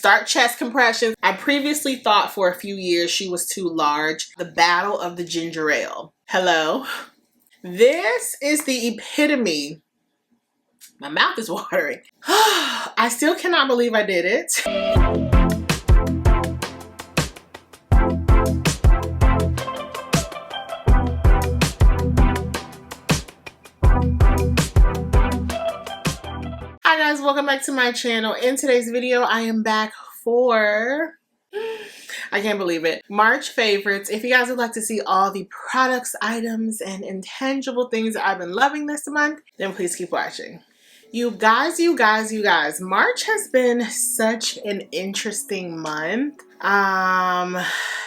Start chest compressions. I previously thought for a few years she was too large. The battle of the ginger ale. Hello. This is the epitome. My mouth is watering. I still cannot believe I did it. Hi guys, welcome back to my channel. In today's video, I am back for, I can't believe it, March favorites. If you guys would like to see all the products, items, and intangible things that I've been loving this month, then please keep watching. You guys, March has been such an interesting month.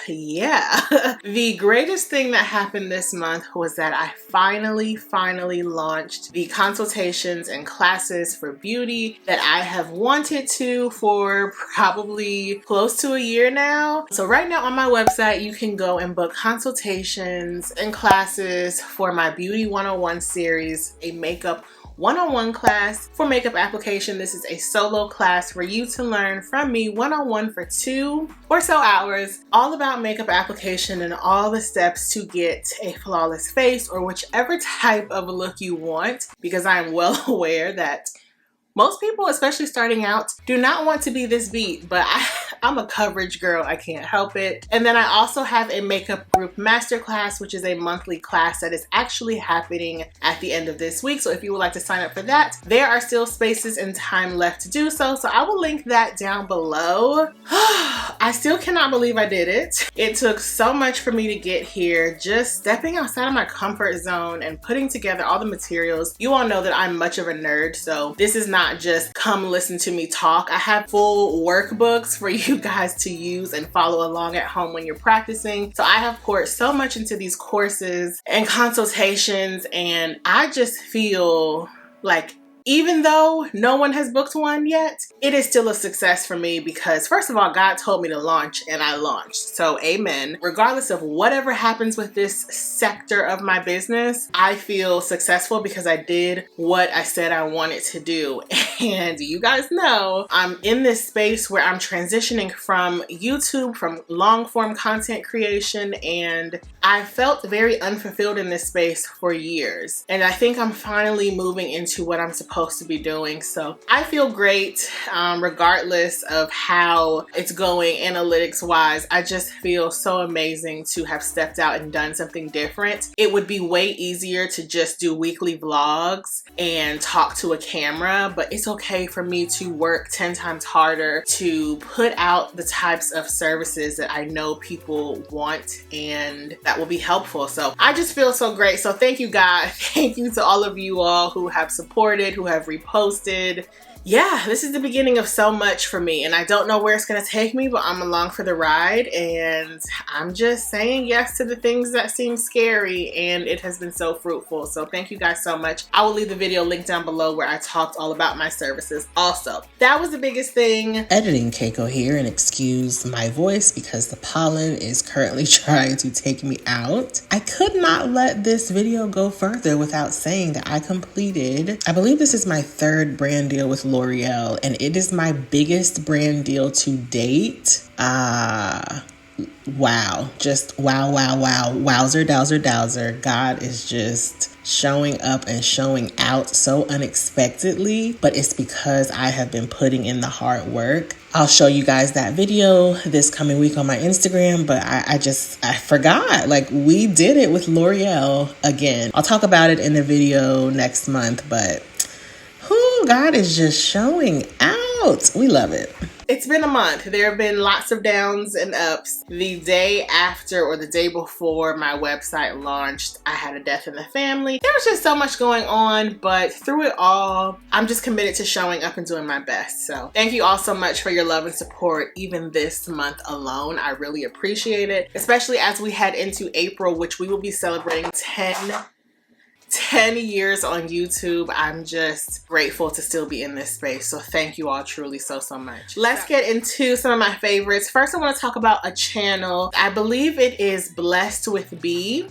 Yeah. The greatest thing that happened this month was that I finally launched the consultations and classes for beauty that I have wanted to for probably close to a year now. So right now on my website, you can go and book consultations and classes for my Beauty 101 series, a makeup one-on-one class for makeup application. This is a solo class for you to learn from me one-on-one for 2 or so hours, all about makeup application and all the steps to get a flawless face or whichever type of look you want, because I'm well aware that most people, especially starting out, do not want to be this beat, but I'm a coverage girl, I can't help it. And then I also have a makeup group masterclass, which is a monthly class that is actually happening at the end of this week. So if you would like to sign up for that, there are still spaces and time left to do so. So I will link that down below. I still cannot believe I did it. It took so much for me to get here, just stepping outside of my comfort zone and putting together all the materials. You all know that I'm much of a nerd, so this is not just come listen to me talk. I have full workbooks for you guys to use and follow along at home when you're practicing. So I have poured so much into these courses and consultations, and I just feel like even though no one has booked one yet, it is still a success for me because first of all, God told me to launch and I launched. So amen. Regardless of whatever happens with this sector of my business, I feel successful because I did what I said I wanted to do. And you guys know I'm in this space where I'm transitioning from YouTube, from long form content creation, and I felt very unfulfilled in this space for years. And I think I'm finally moving into what I'm supposed to be doing. So I feel great regardless of how it's going analytics wise. I just feel so amazing to have stepped out and done something different. It would be way easier to just do weekly vlogs and talk to a camera, but it's okay for me to work 10 times harder to put out the types of services that I know people want and that will be helpful. So I just feel so great. So thank you guys. Thank you to all of you all who have supported, who have reposted. Yeah, this is the beginning of so much for me, and I don't know where it's gonna take me, but I'm along for the ride, and I'm just saying yes to the things that seem scary, and it has been so fruitful. So thank you guys so much. I will leave the video link down below where I talked all about my services. Also, that was the biggest thing. Editing Keiko here, and excuse my voice because the pollen is currently trying to take me out. I could not let this video go further without saying that I completed, I believe this is my 3rd brand deal with L'Oreal, and it is my biggest brand deal to date. Wow. Just wow. Wowzer, dowser. God is just showing up and showing out so unexpectedly, but it's because I have been putting in the hard work. I'll show you guys that video this coming week on my Instagram, but I forgot, like, we did it with L'Oreal again. I'll talk about it in the video next month, but God is just showing out. We love it. It's been a month. There have been lots of downs and ups. The day after or the day before my website launched, I had a death in the family. There was just so much going on, but through it all, I'm just committed to showing up and doing my best. So thank you all so much for your love and support, even this month alone. I really appreciate it, especially as we head into April, which we will be celebrating 10 years on YouTube. I'm just grateful to still be in this space. So thank you all truly so much. Let's get into some of my favorites. First, I want to talk about a channel. I believe it is Blessed with B.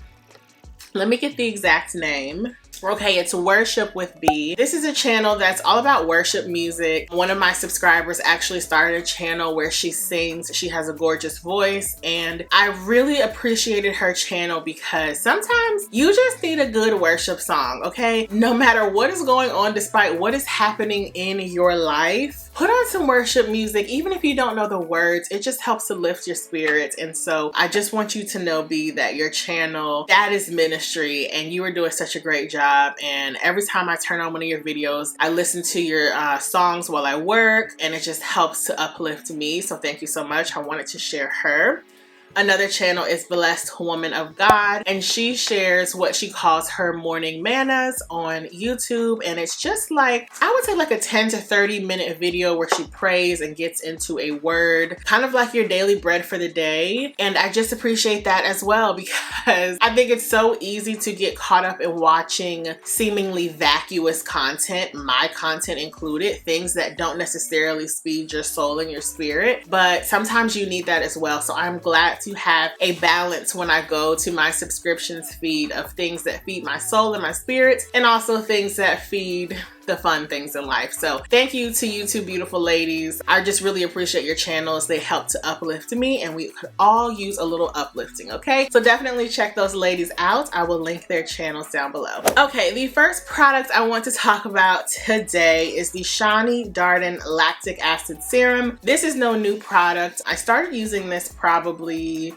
Let me get the exact name. Okay, it's Worship with B. This is a channel that's all about worship music. One of my subscribers actually started a channel where she sings. She has a gorgeous voice, and I really appreciated her channel because sometimes you just need a good worship song, okay? No matter what is going on, despite what is happening in your life, put on some worship music. Even if you don't know the words, it just helps to lift your spirits. And so I just want you to know, B, that your channel, that is ministry, and you are doing such a great job. And every time I turn on one of your videos, I listen to your songs while I work, and it just helps to uplift me. So thank you so much. I wanted to share her. Another channel is Blessed Woman of God, and she shares what she calls her morning manas on YouTube, and it's just like, I would say like a 10 to 30 minute video where she prays and gets into a word, kind of like your daily bread for the day. And I just appreciate that as well, because I think it's so easy to get caught up in watching seemingly vacuous content, my content included, things that don't necessarily feed your soul and your spirit, but sometimes you need that as well. So I'm glad to have a balance when I go to my subscriptions feed of things that feed my soul and my spirit, and also things that feed the fun things in life. So thank you to you two beautiful ladies. I just really appreciate your channels. They help to uplift me, and we could all use a little uplifting, okay? So definitely check those ladies out. I will link their channels down below. Okay, the first product I want to talk about today is the Shani Darden Lactic Acid Serum. This is no new product. I started using this probably,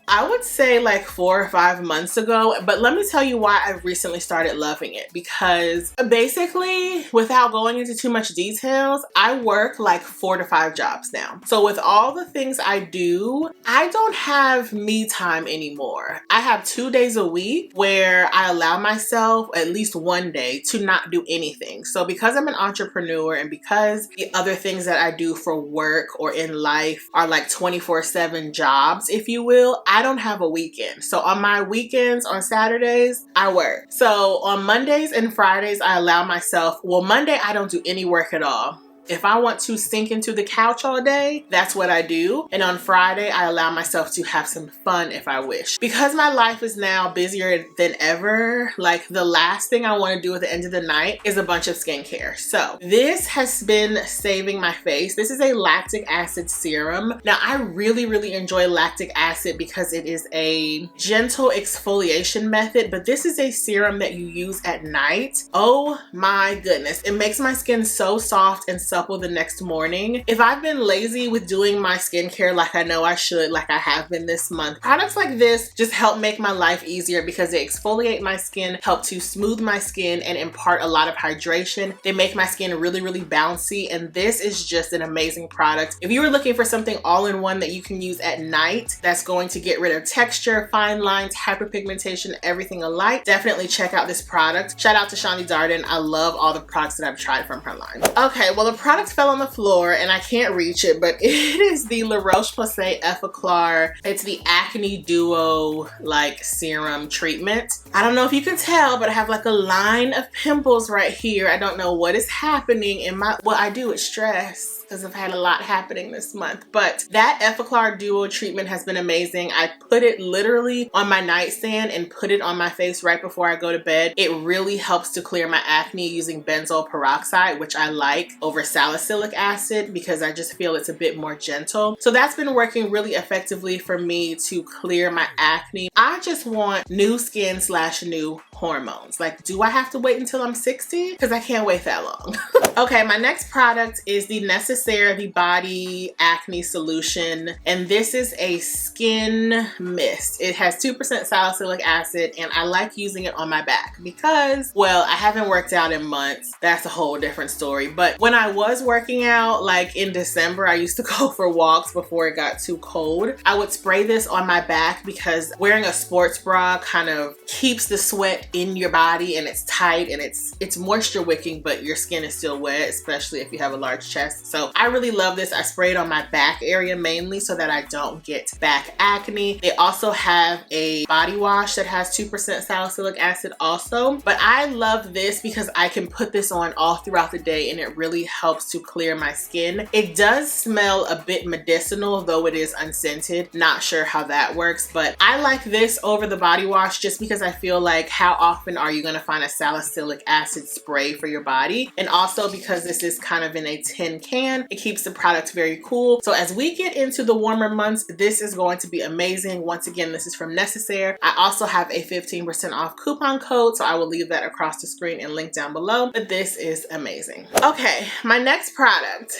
I would say like 4 or 5 months ago, but let me tell you why I recently started loving it. Because basically, without going into too much details, I work like 4 to 5 jobs now. So with all the things I do, I don't have me time anymore. I have 2 days a week where I allow myself at least one day to not do anything. So because I'm an entrepreneur, and because the other things that I do for work or in life are like 24/7 jobs, if you will, I don't have a weekend. So on my weekends, on Saturdays, I work. So on Mondays and Fridays, I allow myself, well, Monday, I don't do any work at all. If I want to sink into the couch all day, that's what I do. And on Friday, I allow myself to have some fun if I wish. Because my life is now busier than ever, like the last thing I want to do at the end of the night is a bunch of skincare. So this has been saving my face. This is a lactic acid serum. Now, I really, really enjoy lactic acid because it is a gentle exfoliation method, but this is a serum that you use at night. Oh my goodness. It makes my skin so soft and supple the next morning. If I've been lazy with doing my skincare like I know I should, like I have been this month, products like this just help make my life easier because they exfoliate my skin, help to smooth my skin, and impart a lot of hydration. They make my skin really, really bouncy, and this is just an amazing product. If you were looking for something all-in-one that you can use at night that's going to get rid of texture, fine lines, hyperpigmentation, everything alike, definitely check out this product. Shout out to Shani Darden. I love all the products that I've tried from her line. Okay, well, the product fell on the floor and I can't reach it, but it is the La Roche-Posay Effaclar. It's the Acne Duo like serum treatment. I don't know if you can tell, but I have like a line of pimples right here. I don't know what is happening in my, well, I do, it's stress, because I've had a lot happening this month. But that Effaclar Duo treatment has been amazing. I put it literally on my nightstand and put it on my face right before I go to bed. It really helps to clear my acne using benzoyl peroxide, which I like over salicylic acid because I just feel it's a bit more gentle. So that's been working really effectively for me to clear my acne. I just want new skin / new hormones. Like, do I have to wait until I'm 60? Because I can't wait that long. Okay, my next product is the Necessaire The Body Acne Solution, and this is a skin mist. It has 2% salicylic acid, and I like using it on my back because, well, I haven't worked out in months. That's a whole different story. But when I was working out, like in December, I used to go for walks before it got too cold. I would spray this on my back because wearing a sports bra kind of keeps the sweat in your body, and it's tight and it's moisture wicking, but your skin is still wet, especially if you have a large chest. So So I really love this. I spray it on my back area mainly so that I don't get back acne. They also have a body wash that has 2% salicylic acid also. But I love this because I can put this on all throughout the day and it really helps to clear my skin. It does smell a bit medicinal, though it is unscented. Not sure how that works, but I like this over the body wash just because I feel like how often are you gonna find a salicylic acid spray for your body? And also because this is kind of in a tin can, it keeps the product very cool. So as we get into the warmer months, this is going to be amazing. Once again, this is from Necessaire. I also have a 15% off coupon code, so I will leave that across the screen and link down below, but this is amazing. Okay, my next product.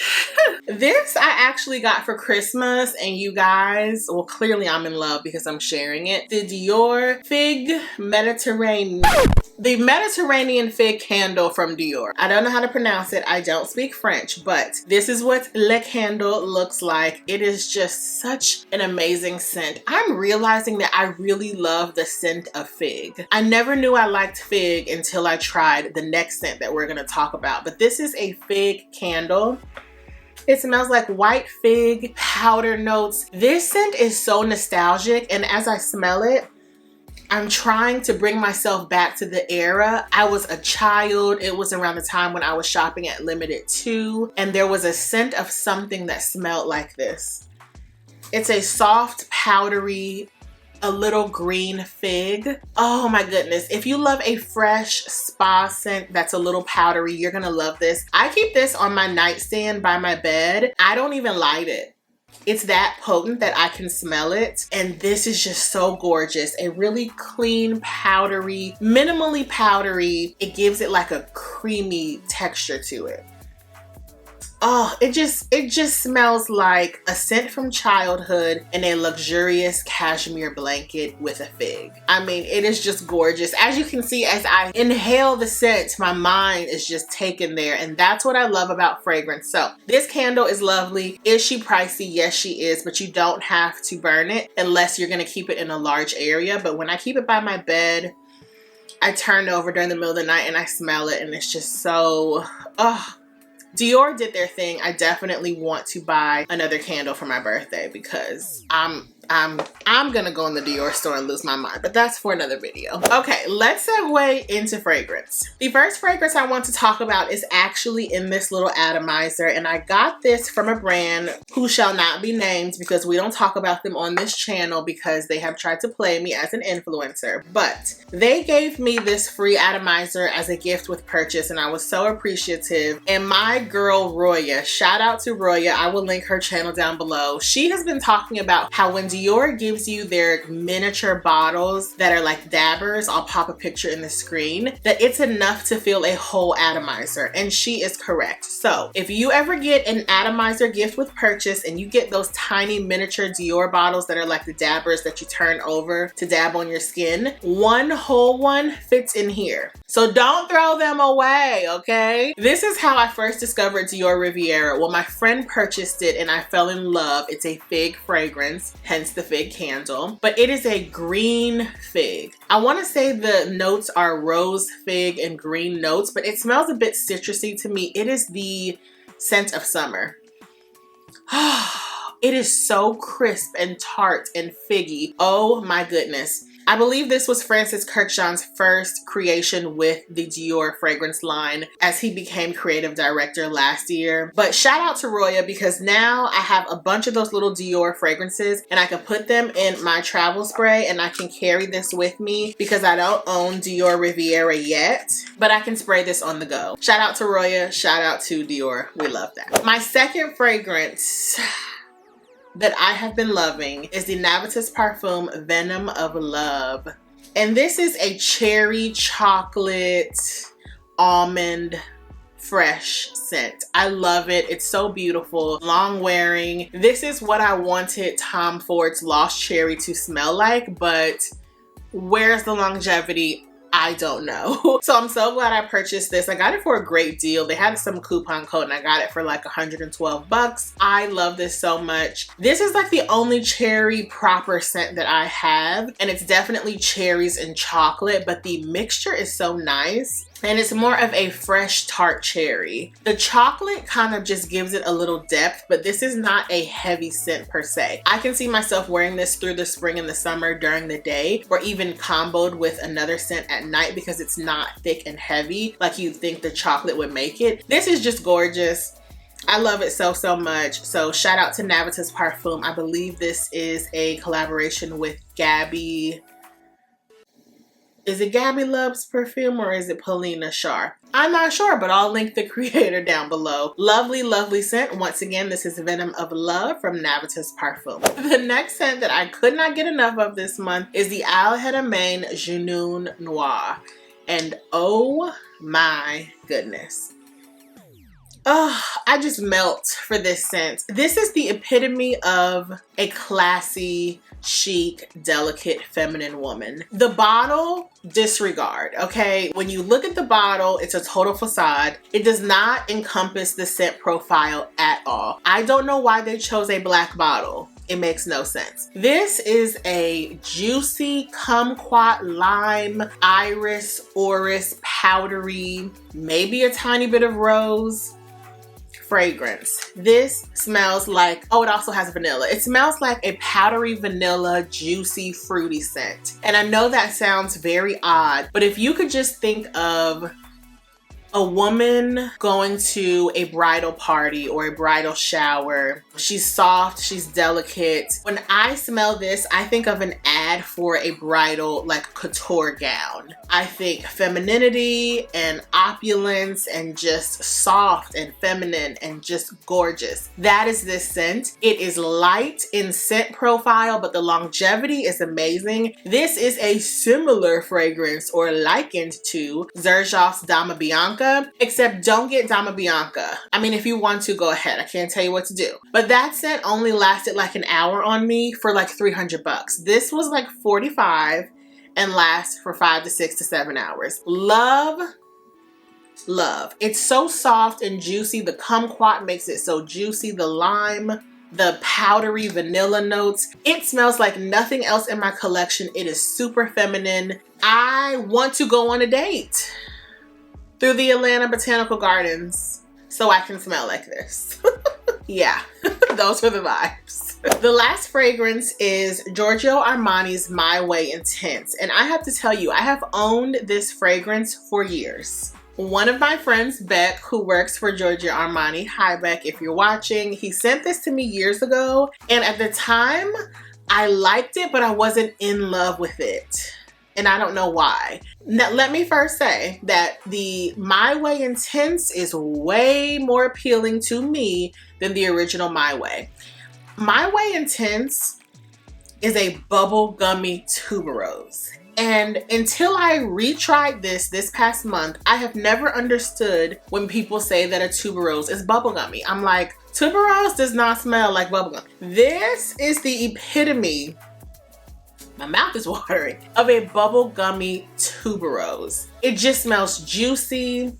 This I actually got for Christmas, and you guys, well, clearly I'm in love because I'm sharing it. The Dior Fig Mediterranean. The Mediterranean Fig Candle from Dior. I don't know how to pronounce it. I don't speak French, but this is what Le Candle looks like. It is just such an amazing scent. I'm realizing that I really love the scent of fig. I never knew I liked fig until I tried the next scent that we're gonna talk about, but this is a fig candle. It smells like white fig, powder notes. This scent is so nostalgic, and as I smell it, I'm trying to bring myself back to the era. I was a child. It was around the time when I was shopping at Limited 2, and there was a scent of something that smelled like this. It's a soft, powdery, a little green fig. Oh my goodness. If you love a fresh spa scent that's a little powdery, you're gonna love this. I keep this on my nightstand by my bed. I don't even light it. It's that potent that I can smell it. And this is just so gorgeous. A really clean, powdery, minimally powdery. It gives it like a creamy texture to it. Oh, it just smells like a scent from childhood and a luxurious cashmere blanket with a fig. I mean, it is just gorgeous. As you can see, as I inhale the scent, my mind is just taken there, and that's what I love about fragrance. So this candle is lovely. Is she pricey? Yes, she is, but you don't have to burn it unless you're gonna keep it in a large area. But when I keep it by my bed, I turn it over during the middle of the night and I smell it, and it's just so, oh. Dior did their thing. I definitely want to buy another candle for my birthday because I'm gonna go in the Dior store and lose my mind, but that's for another video. Okay, let's segue into fragrance. The first fragrance I want to talk about is actually in this little atomizer, and I got this from a brand who shall not be named because we don't talk about them on this channel because they have tried to play me as an influencer, but they gave me this free atomizer as a gift with purchase, and I was so appreciative. And my girl Roya, shout out to Roya, I will link her channel down below. She has been talking about how when Dior gives you their miniature bottles that are like dabbers, I'll pop a picture in the screen, that it's enough to fill a whole atomizer, and she is correct. So if you ever get an atomizer gift with purchase and you get those tiny miniature Dior bottles that are like the dabbers that you turn over to dab on your skin, one whole one fits in here. So don't throw them away, okay? This is how I first discovered Dior Riviera. Well, my friend purchased it and I fell in love. It's a fig fragrance, hence the fig candle, but it is a green fig. I want to say the notes are rose, fig, and green notes, but it smells a bit citrusy to me. It is the scent of summer. It is so crisp and tart and figgy. Oh my goodness. I believe this was Francis Kurkdjian's first creation with the Dior fragrance line as he became creative director last year. But shout out to Roya because now I have a bunch of those little Dior fragrances and I can put them in my travel spray and I can carry this with me because I don't own Dior Riviera yet, but I can spray this on the go. Shout out to Roya, shout out to Dior. We love that. My second fragrance that I have been loving is the Navitus Parfum Venom of Love. And this is a cherry chocolate almond fresh scent. I love it. It's so beautiful, long wearing. This is what I wanted Tom Ford's Lost Cherry to smell like, but where's the longevity? I don't know. So I'm so glad I purchased this. I got it for a great deal. They had some coupon code and I got it for like 112 bucks. I love this so much. This is like the only cherry proper scent that I have, and it's definitely cherries and chocolate, but the mixture is so nice. and it's more of a fresh tart cherry. The chocolate kind of just gives it a little depth, but this is not a heavy scent per se. I can see myself wearing this through the spring and the summer during the day, or even comboed with another scent at night because it's not thick and heavy like you'd think the chocolate would make it. This is just gorgeous. I love it so, so much. So shout out to Navitas Parfum. I believe this is a collaboration with Gabby. Is it Gabby Loves Perfume or is it Paulina Shar? I'm not sure, but I'll link the creator down below. Lovely, lovely scent. Once again, this is Venom of Love from Navitas Parfum. The next scent that I could not get enough of this month is the Al Hedamain Junoon Noir. And oh my goodness. Oh, I just melt for this scent. This is the epitome of a classy, chic, delicate, feminine woman. The bottle, disregard, okay? When you look at the bottle, it's a total facade. It does not encompass the scent profile at all. I don't know why they chose a black bottle. It makes no sense. This is a juicy kumquat, lime, iris, orris, powdery, maybe a tiny bit of rose fragrance. This smells like, oh, it also has vanilla. It smells like a powdery vanilla, juicy, fruity scent. And I know that sounds very odd, but if you could just think of a woman going to a bridal party or a bridal shower. She's soft, she's delicate. When I smell this, I think of an ad for a bridal like couture gown. I think femininity and opulence and just soft and feminine and just gorgeous. That is this scent. It is light in scent profile, but the longevity is amazing. This is a similar fragrance or likened to Xerjoff's Dama Bianca, except don't get Dama Bianca. I mean, if you want to, go ahead. I can't tell you what to do. But that scent only lasted like an hour on me for like 300 bucks. This was like 45 and lasts for 5 to 6 to 7 hours. Love, love. It's so soft and juicy. The kumquat makes it so juicy. The lime, the powdery vanilla notes. It smells like nothing else in my collection. It is super feminine. I want to go on a date through the Atlanta Botanical Gardens so I can smell like this. Yeah, those were the vibes. The last fragrance is Giorgio Armani's My Way Intense. And I have to tell you, I have owned this fragrance for years. One of my friends, Beck, who works for Giorgio Armani, hi Beck if you're watching, he sent this to me years ago. And at the time, I liked it, but I wasn't in love with it. And I don't know why. Now, let me first say that the My Way Intense is way more appealing to me than the original My Way. My Way Intense is a bubble gummy tuberose. And until I retried this past month, I have never understood when people say that a tuberose is bubblegummy. I'm like, tuberose does not smell like bubblegum. This is the epitome, my mouth is watering, of a bubblegummy tuberose. It just smells juicy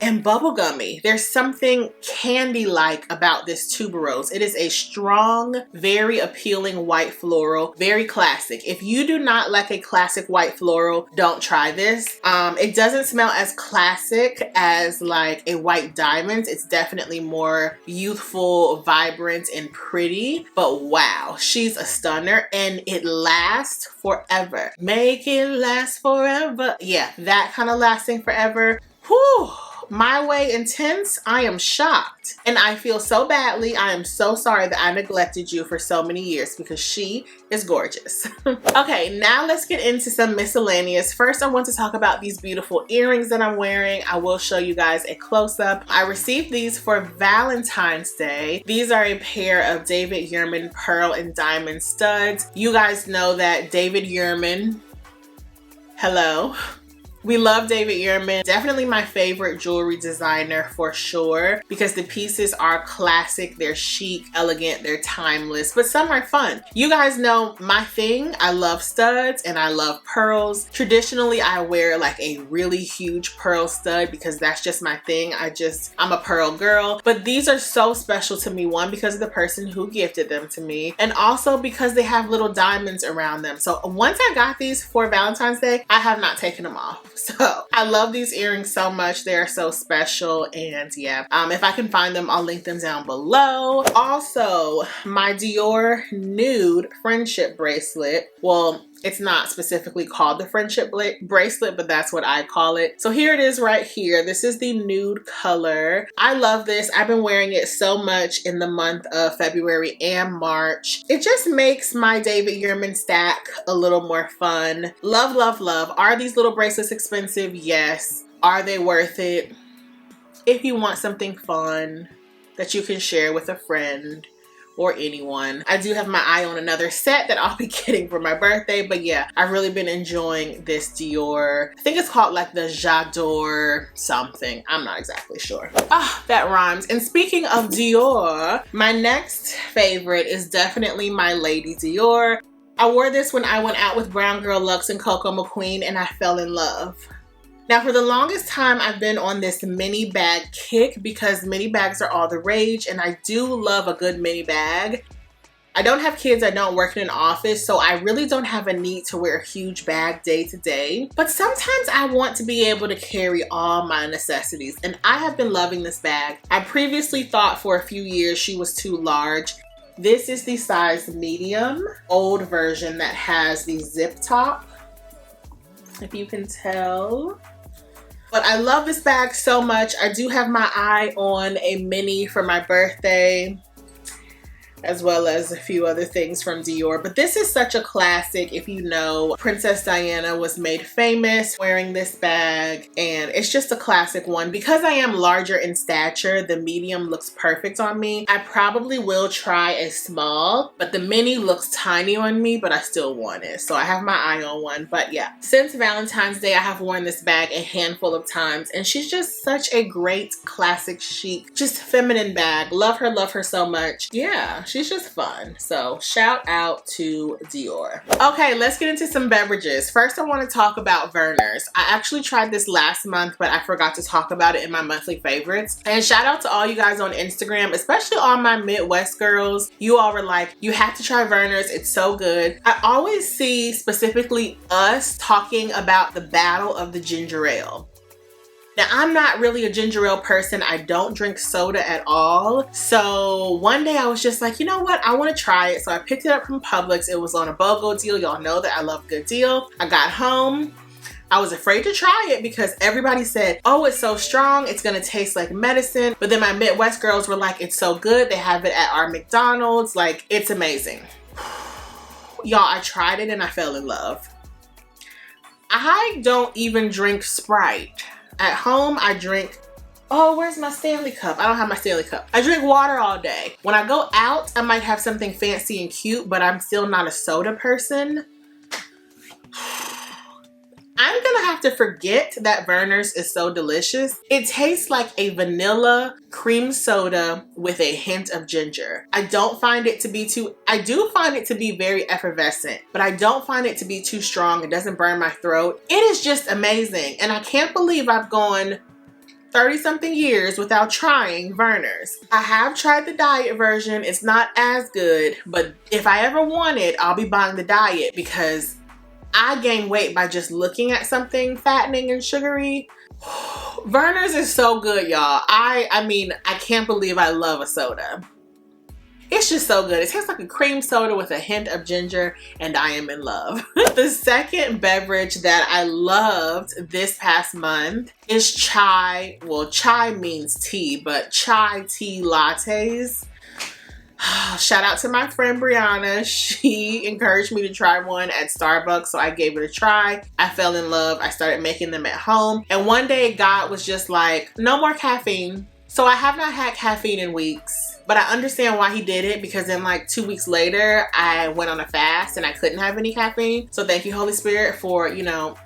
and bubblegummy. There's something candy-like about this tuberose. It is a strong, very appealing white floral, very classic. If you do not like a classic white floral, don't try this. It doesn't smell as classic as like a white diamond. It's definitely more youthful, vibrant, and pretty. But wow, she's a stunner and it lasts forever. Make it last forever. Yeah, that kind of lasting forever. Whew. My Way Intense, I am shocked. And I feel so badly. I am so sorry that I neglected you for so many years because she is gorgeous. Okay, now let's get into some miscellaneous. First, I want to talk about these beautiful earrings that I'm wearing. I will show you guys a close-up. I received these for Valentine's Day. These are a pair of David Yurman pearl and diamond studs. You guys know that David Yurman, hello. We love David Yurman. Definitely my favorite jewelry designer for sure because the pieces are classic, they're chic, elegant, they're timeless, but some are fun. You guys know my thing. I love studs and I love pearls. Traditionally, I wear like a really huge pearl stud because that's just my thing. I'm a pearl girl, but these are so special to me. One, because of the person who gifted them to me, and also because they have little diamonds around them. So once I got these for Valentine's Day, I have not taken them off. So I love these earrings so much. They are so special. And yeah, if I can find them, I'll link them down below. Also, my Dior nude friendship bracelet. Well, it's not specifically called the friendship bracelet, but that's what I call it. So here it is right here. This is the nude color. I love this. I've been wearing it so much in the month of February and March. It just makes my David Yurman stack a little more fun. Love, love, love. Are these little bracelets expensive? Yes. Are they worth it? If you want something fun that you can share with a friend or anyone. I do have my eye on another set that I'll be getting for my birthday, but yeah, I've really been enjoying this Dior. I think it's called like the J'adore something. I'm not exactly sure. Ah, that rhymes. And speaking of Dior, my next favorite is definitely my Lady Dior. I wore this when I went out with Brown Girl Luxe and Coco McQueen, and I fell in love. Now, for the longest time, I've been on this mini bag kick because mini bags are all the rage, and I do love a good mini bag. I don't have kids, I don't work in an office, so I really don't have a need to wear a huge bag day to day. But sometimes I want to be able to carry all my necessities, and I have been loving this bag. I previously thought for a few years she was too large. This is the size medium, old version that has the zip top, if you can tell. But I love this bag so much. I do have my eye on a mini for my birthday, as well as a few other things from Dior. But this is such a classic. If you know, Princess Diana was made famous wearing this bag, and it's just a classic one. Because I am larger in stature, the medium looks perfect on me. I probably will try a small, but the mini looks tiny on me, but I still want it. So I have my eye on one. But yeah, since Valentine's Day, I have worn this bag a handful of times, and she's just such a great classic chic, just feminine bag. Love her so much. Yeah. She's just fun. So shout out to Dior. Okay, let's get into some beverages. First, I want to talk about Vernor's. I actually tried this last month, but I forgot to talk about it in my monthly favorites. And shout out to all you guys on Instagram, especially all my Midwest girls. You all were like, you have to try Vernor's. It's so good. I always see specifically us talking about the battle of the ginger ale. Now, I'm not really a ginger ale person. I don't drink soda at all. So one day I was just like, you know what? I want to try it. So I picked it up from Publix. It was on a BOGO deal. Y'all know that I love a good deal. I got home. I was afraid to try it because everybody said, oh, it's so strong. It's going to taste like medicine. But then my Midwest girls were like, it's so good. They have it at our McDonald's. Like, it's amazing. Y'all, I tried it and I fell in love. I don't even drink Sprite. At home, I drink, oh, where's my Stanley Cup? I don't have my Stanley Cup. I drink water all day. When I go out, I might have something fancy and cute, but I'm still not a soda person. I'm gonna have to forget that Vernor's is so delicious. It tastes like a vanilla cream soda with a hint of ginger. I do find it to be very effervescent, but I don't find it to be too strong. It doesn't burn my throat. It is just amazing. And I can't believe I've gone 30 something years without trying Vernor's. I have tried the diet version. It's not as good, but if I ever want it, I'll be buying the diet because I gain weight by just looking at something fattening and sugary. Vernor's is so good, y'all. I mean, I can't believe I love a soda. It's just so good. It tastes like a cream soda with a hint of ginger, and I am in love. The second beverage that I loved this past month is chai. Well, chai means tea, but chai tea lattes. Shout out to my friend Brianna. She encouraged me to try one at Starbucks, so I gave it a try. I fell in love. I started making them at home. And one day God was just like, no more caffeine. So I have not had caffeine in weeks, but I understand why he did it because then like 2 weeks later, I went on a fast and I couldn't have any caffeine. So thank you, Holy Spirit, for, you know,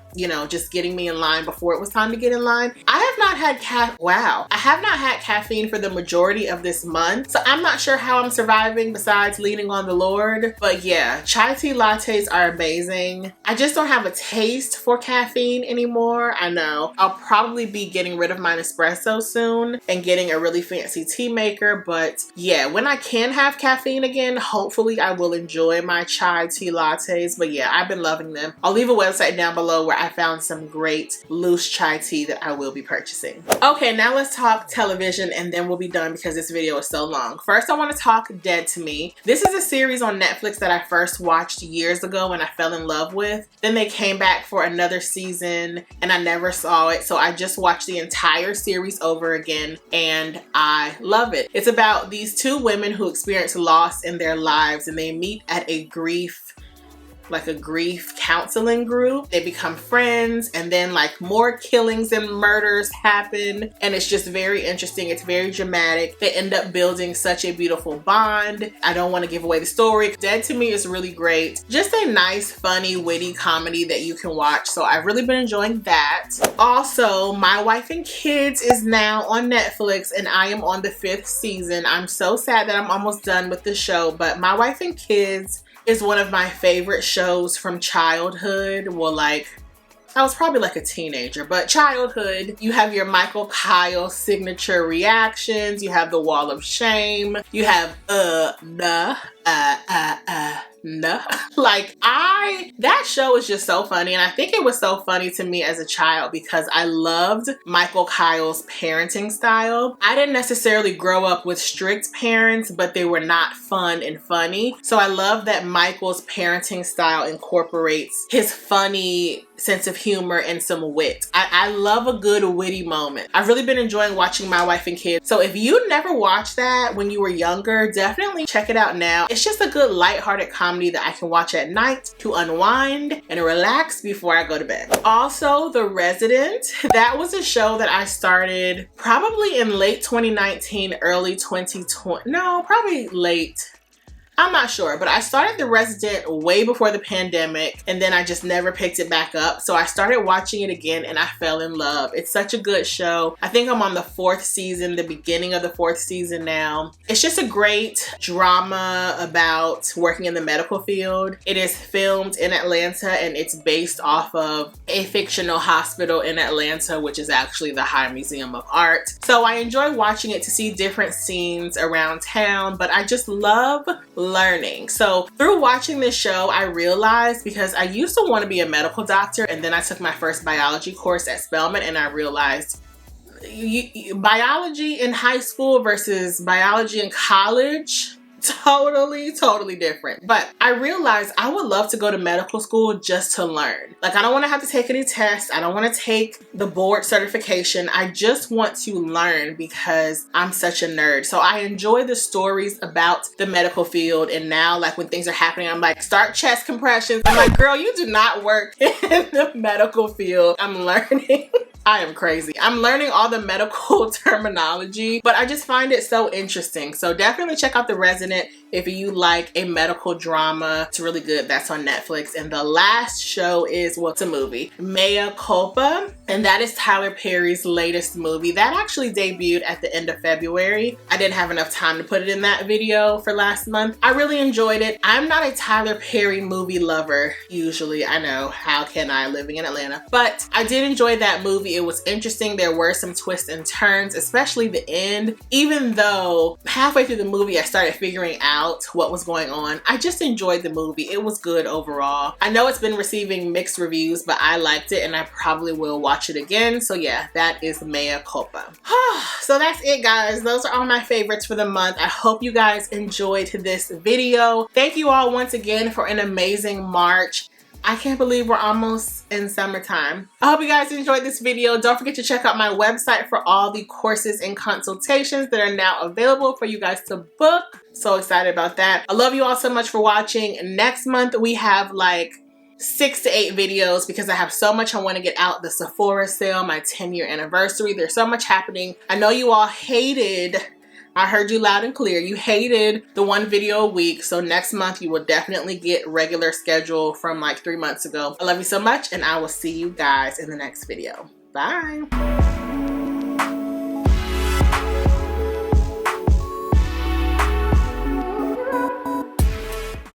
just getting me in line before it was time to get in line. I have not had caffeine for the majority of this month. So I'm not sure how I'm surviving besides leaning on the Lord. But yeah, chai tea lattes are amazing. I just don't have a taste for caffeine anymore. I know. I'll probably be getting rid of my espresso soon and getting a really fancy tea maker. But yeah, when I can have caffeine again, hopefully I will enjoy my chai tea lattes. But yeah, I've been loving them. I'll leave a website down below where I found some great loose chai tea that I will be purchasing. Okay, now let's talk television and then we'll be done because this video is so long. First, I want to talk Dead to Me. This is a series on Netflix that I first watched years ago and I fell in love with. Then they came back for another season and I never saw it, so I just watched the entire series over again and I love it. It's about these two women who experience loss in their lives and they meet at a grief counseling group. They become friends and then like more killings and murders happen and it's just very interesting. It's very dramatic. They end up building such a beautiful bond. I don't want to give away the story. Dead to Me is really great. Just a nice, funny, witty comedy that you can watch. So I've really been enjoying that. Also, My Wife and Kids is now on Netflix and I am on the 5th season. I'm so sad that I'm almost done with the show, but My Wife and Kids is one of my favorite shows from childhood. Well, like, I was probably like a teenager, but childhood. You have your Michael Kyle signature reactions. You have the wall of shame. You have, nah. Like, that show is just so funny. And I think it was so funny to me as a child because I loved Michael Kyle's parenting style. I didn't necessarily grow up with strict parents, but they were not fun and funny. So I love that Michael's parenting style incorporates his funny sense of humor and some wit. I love a good witty moment. I've really been enjoying watching My Wife and Kids. So if you never watched that when you were younger, definitely check it out now. It's just a good lighthearted comedy that I can watch at night to unwind and relax before I go to bed. Also, The Resident. That was a show that I started probably in late 2019, early 2020. No, probably late. I'm not sure, but I started The Resident way before the pandemic and then I just never picked it back up. So I started watching it again and I fell in love. It's such a good show. I think I'm on the 4th season, the beginning of the 4th season now. It's just a great drama about working in the medical field. It is filmed in Atlanta and it's based off of a fictional hospital in Atlanta, which is actually the High Museum of Art. So I enjoy watching it to see different scenes around town, but I just love learning. So through watching this show, I realized, because I used to want to be a medical doctor and then I took my first biology course at Spelman and I realized biology in high school versus biology in college, totally different. But I realized I would love to go to medical school just to learn. Like, I don't want to have to take any tests. I don't want to take the board certification. I just want to learn because I'm such a nerd. So I enjoy the stories about the medical field. And now, like, when things are happening, I'm like, start chest compressions. I'm like, girl, you do not work in the medical field. I'm learning. I am crazy. I'm learning all the medical terminology, but I just find it so interesting. So definitely check out The Resident if you like a medical drama. It's really good. That's on Netflix. And the last show is, well, it's a movie, Mea Culpa. And that is Tyler Perry's latest movie. That actually debuted at the end of February. I didn't have enough time to put it in that video for last month. I really enjoyed it. I'm not a Tyler Perry movie lover usually. I know, how can I, living in Atlanta? But I did enjoy that movie. It was interesting. There were some twists and turns, especially the end. Even though halfway through the movie, I started figuring out what was going on. I just enjoyed the movie. It was good overall. I know it's been receiving mixed reviews, but I liked it and I probably will watch it again. So yeah, that is Mea Culpa. So that's it, guys. Those are all my favorites for the month. I hope you guys enjoyed this video. Thank you all once again for an amazing March. I can't believe we're almost in summertime. I hope you guys enjoyed this video. Don't forget to check out my website for all the courses and consultations that are now available for you guys to book. So excited about that. I love you all so much for watching. Next month, we have like 6 to 8 videos because I have so much I want to get out. The Sephora sale, my 10-year anniversary. There's so much happening. I know you all hated, I heard you loud and clear, you hated the 1 video a week. So next month you will definitely get regular schedule from like 3 months ago. I love you so much and I will see you guys in the next video. Bye.